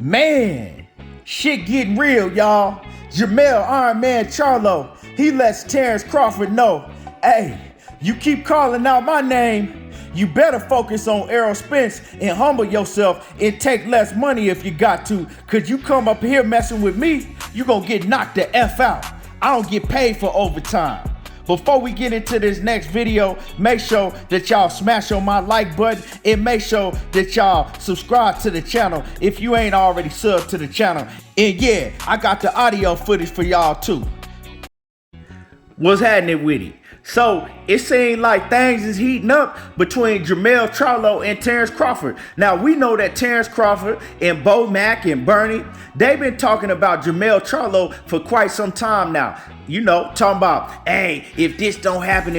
Man, shit getting real, y'all. Jermell Iron Man Charlo, he lets Terence Crawford know, hey, you keep calling out my name, you better focus on Errol Spence and humble yourself and take less money if you got to, cause you come up here messing with me, you gonna get knocked the F out. I don't get paid for overtime. Before we get into this next video, make sure that y'all smash on my like button and make sure that y'all subscribe to the channel if you ain't already subbed to the channel. And yeah, I got the audio footage for y'all too. What's happening with it? So it seemed like things is heating up between Jermell Charlo and Terence Crawford. Now we know that Terence Crawford and Bo Mack and Bernie, they've been talking about Jermell Charlo for quite some time now. You know, talking about, hey, if this don't happen,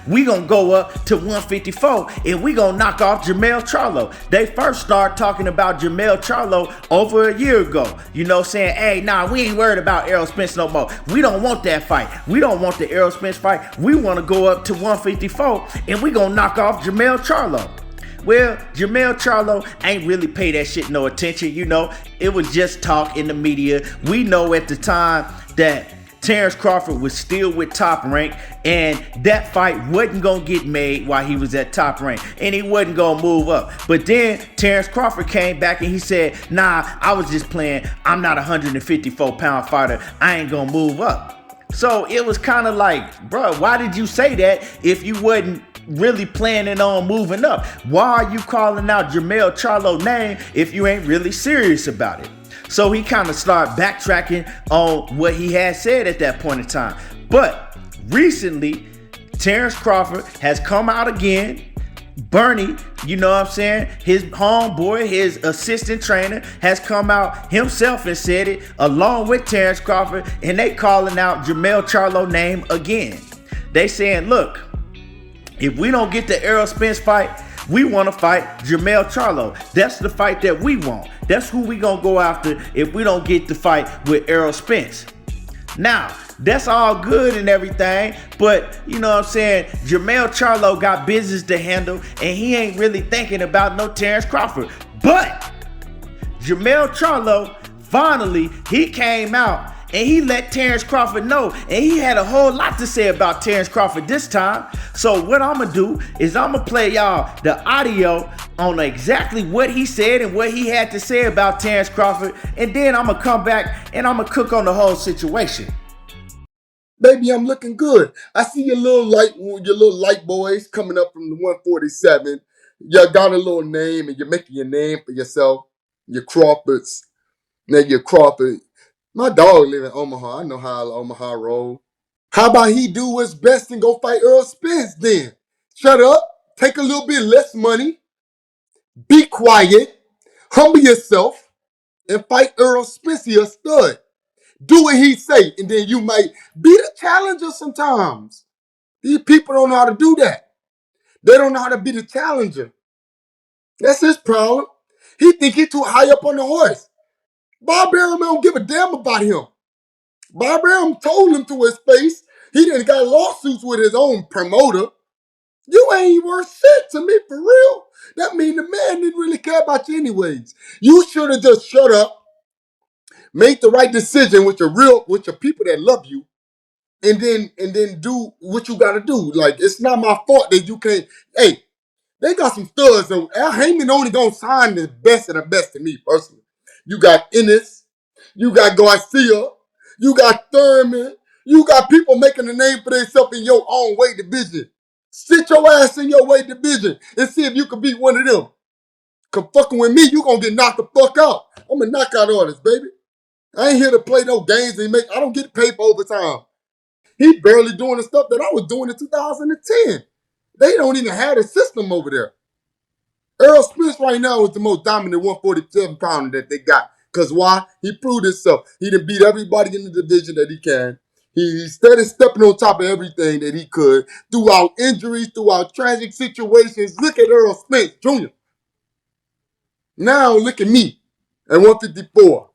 we gonna go up to 154 and we gonna knock off Jermell Charlo. They first started talking about Jermell Charlo over a year ago. You know, saying, hey, nah, we ain't worried about Errol Spence no more. We don't want that fight. We don't want the Errol Spence fight. We want to go up to 154 and we gonna knock off Jermell Charlo. Well, Jermell Charlo ain't really pay that shit no attention, you know. It was just talk in the media. We know at the time that Terence Crawford was still with Top Rank, and that fight wasn't gonna get made while he was at Top Rank, and he wasn't gonna move up. But then Terence Crawford came back and he said, nah, I was just playing. I'm not a 154-pound fighter. I ain't gonna move up. So it was kind of like, bro, why did you say that if you wasn't really planning on moving up? Why are you calling out Jermell Charlo's name if you ain't really serious about it? So he kind of started backtracking on what he had said at that point in time. But recently, Terence Crawford has come out again. Bernie, you know what I'm saying, his homeboy, his assistant trainer, has come out himself and said it along with Terence Crawford, and they calling out Jermell Charlo's name again. They saying, look, if we don't get the Errol Spence fight, we want to fight Jermell Charlo. That's the fight that we want. That's who we gonna go after if we don't get the fight with Errol Spence. Now, that's all good and everything, but you know what I'm saying, Jermell Charlo got business to handle and he ain't really thinking about no Terence Crawford. But Jermell Charlo, finally, he came out and he let Terence Crawford know, and he had a whole lot to say about Terence Crawford this time. So what I'm gonna do is I'm gonna play y'all the audio on exactly what he said and what he had to say about Terence Crawford, and then I'm gonna come back and I'm gonna cook on the whole situation. Baby, I'm looking good. I see your little light boys coming up from the 147. You got a little name and you're making your name for yourself. Your Crawfords. Now your Crawford. My dog live in Omaha. I know how Omaha roll. How about he do his best and go fight Errol Spence then? Shut up. Take a little bit less money. Be quiet. Humble yourself. And fight Errol Spence. He a stud. Do what he say, and then you might be the challenger sometimes. These people don't know how to do that. They don't know how to be the challenger. That's his problem. He think he too high up on the horse. Bob Arum don't give a damn about him. Bob Arum told him to his face he done got lawsuits with his own promoter. You ain't worth shit to me, for real. That mean the man didn't really care about you anyways. You should have just shut up, made the right decision with your people that love you, and then do what you gotta do. Like, it's not my fault that you can't. Hey, they got some studs. So Al Heyman only gonna sign the best of the best to me personally. You got Ennis, you got Garcia, you got Thurman, you got people making a name for themselves in your own weight division. Sit your ass in your weight division and see if you can beat one of them. Cause fucking with me, you gonna get knocked the fuck out. I'm a knockout artist, baby. I ain't here to play no games and I don't get paid for overtime. He barely doing the stuff that I was doing in 2010. They don't even have a system over there. Errol Spence right now is the most dominant 147 pounder that they got. Because why? He proved himself. He done beat everybody in the division that he can. He started stepping on top of everything that he could throughout injuries, throughout tragic situations. Look at Errol Spence Jr. Now look at me at 154.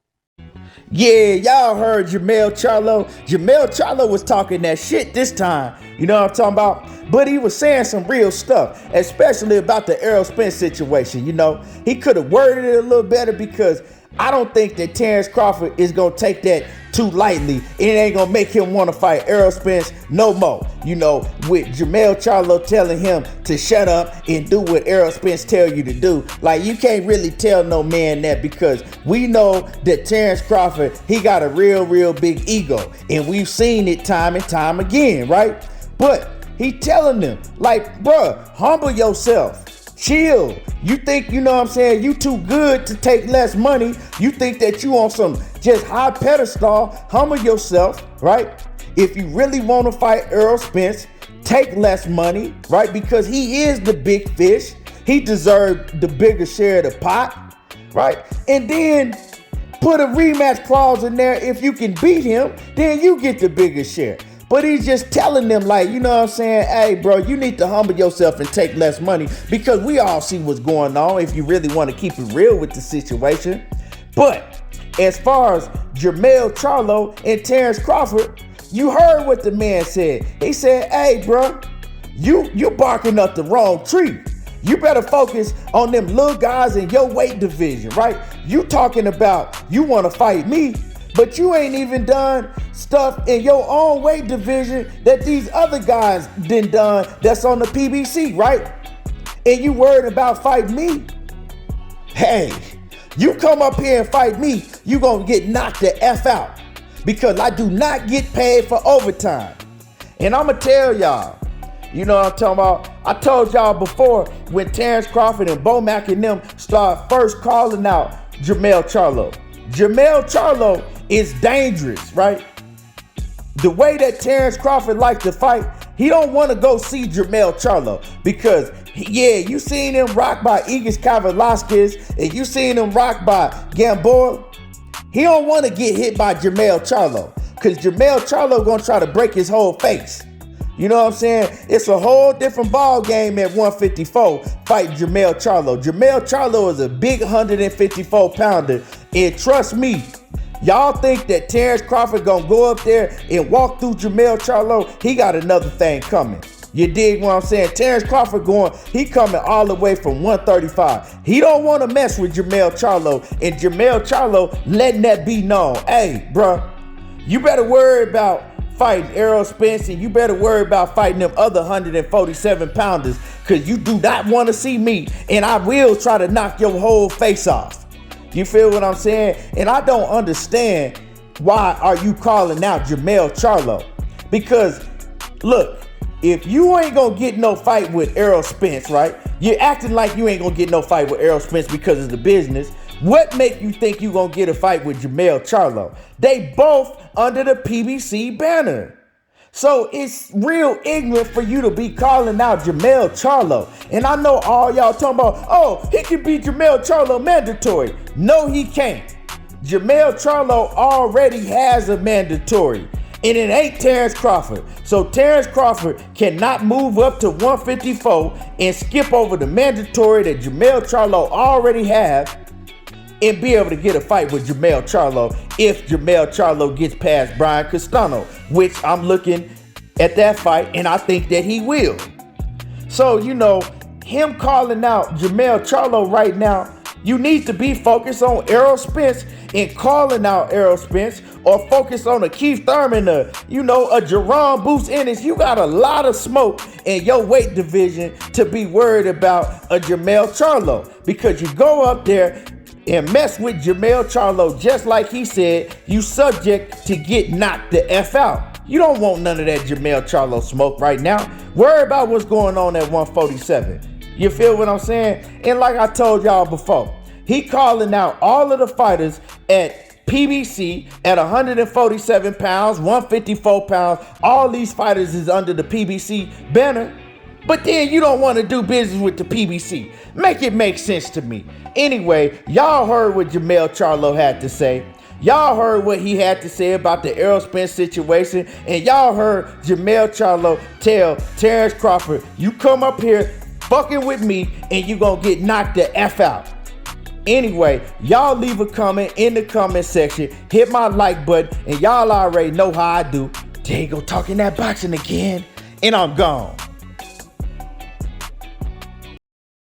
Yeah, y'all heard Jermell Charlo. Jermell Charlo was talking that shit this time. You know what I'm talking about? But he was saying some real stuff, especially about the Errol Spence situation. You know, he could have worded it a little better because I don't think that Terence Crawford is going to take that too lightly. It ain't going to make him want to fight Errol Spence no more. You know, with Jermell Charlo telling him to shut up and do what Errol Spence tell you to do. Like, you can't really tell no man that because we know that Terence Crawford, he got a real big ego. And we've seen it time and time again, right? But he telling them, like, bruh, humble yourself. Chill. You think, you know what I'm saying, you too good to take less money. You think that you on some just high pedestal. Humble yourself, right? If you really want to fight Errol Spence, take less money, right? Because he is the big fish. He deserved the bigger share of the pot, right? And then put a rematch clause in there. If you can beat him, then you get the bigger share. But he's just telling them, like, you know what I'm saying? Hey, bro, you need to humble yourself and take less money because we all see what's going on if you really want to keep it real with the situation. But as far as Jermell Charlo and Terence Crawford, you heard what the man said. He said, hey, bro, you barking up the wrong tree. You better focus on them little guys in your weight division, right? You talking about you want to fight me, but you ain't even done stuff in your own weight division that these other guys done that's on the PBC, right? And you worried about fighting me? Hey, you come up here and fight me, you gonna get knocked the F out because I do not get paid for overtime. And I'ma tell y'all, you know what I'm talking about? I told y'all before when Terence Crawford and Bo Mack and them start first calling out Jermell Charlo. Jermell Charlo is dangerous, right? The way that Terence Crawford likes to fight, he don't want to go see Jermell Charlo because, yeah, you seen him rock by Igis Kavalaskis and you seen him rock by Gamboa. He don't want to get hit by Jermell Charlo because Jermell Charlo gonna try to break his whole face. You know what I'm saying? It's a whole different ball game at 154 fighting Jermell Charlo. Jermell Charlo is a big 154 pounder. And trust me, y'all think that Terence Crawford gonna go up there and walk through Jermell Charlo? He got another thing coming. You dig what I'm saying? Terence Crawford he coming all the way from 135. He don't want to mess with Jermell Charlo. And Jermell Charlo letting that be known. Hey, bruh, you better worry about fighting Errol Spence and you better worry about fighting them other 147 pounders because you do not want to see me and I will try to knock your whole face off. You feel what I'm saying? And I don't understand why are you calling out Jermell Charlo? Because look, if you ain't gonna get no fight with Errol Spence, right? You're acting like you ain't gonna get no fight with Errol Spence because of the business. What make you think you gonna get a fight with Jermell Charlo? They both under the PBC banner. So it's real ignorant for you to be calling out Jermell Charlo. And I know all y'all talking about, oh, he can beat Jermell Charlo mandatory. No, he can't. Jermell Charlo already has a mandatory. And it ain't Terence Crawford. So Terence Crawford cannot move up to 154 and skip over the mandatory that Jermell Charlo already have and be able to get a fight with Jermell Charlo if Jermell Charlo gets past Brian Castano, which I'm looking at that fight and I think that he will. So, you know, him calling out Jermell Charlo right now, you need to be focused on Errol Spence and calling out Errol Spence or focus on a Keith Thurman, a Jerome Boots Ennis. You got a lot of smoke in your weight division to be worried about a Jermell Charlo because you go up there and mess with Jermell Charlo just like he said, you subject to get knocked the F out. You don't want none of that Jermell Charlo smoke right now. Worry about what's going on at 147. You feel what I'm saying? And like I told y'all before, he calling out all of the fighters at PBC at 147 pounds, 154 pounds. All these fighters is under the PBC banner. But then you don't want to do business with the PBC. Make it make sense to me. Anyway, y'all heard what Jermell Charlo had to say. Y'all heard what he had to say about the Errol Spence situation. And y'all heard Jermell Charlo tell Terence Crawford, you come up here fucking with me and you gonna get knocked the F out. Anyway, y'all leave a comment in the comment section. Hit my like button, and y'all already know how I do. There you go, talking that boxing again, and I'm gone.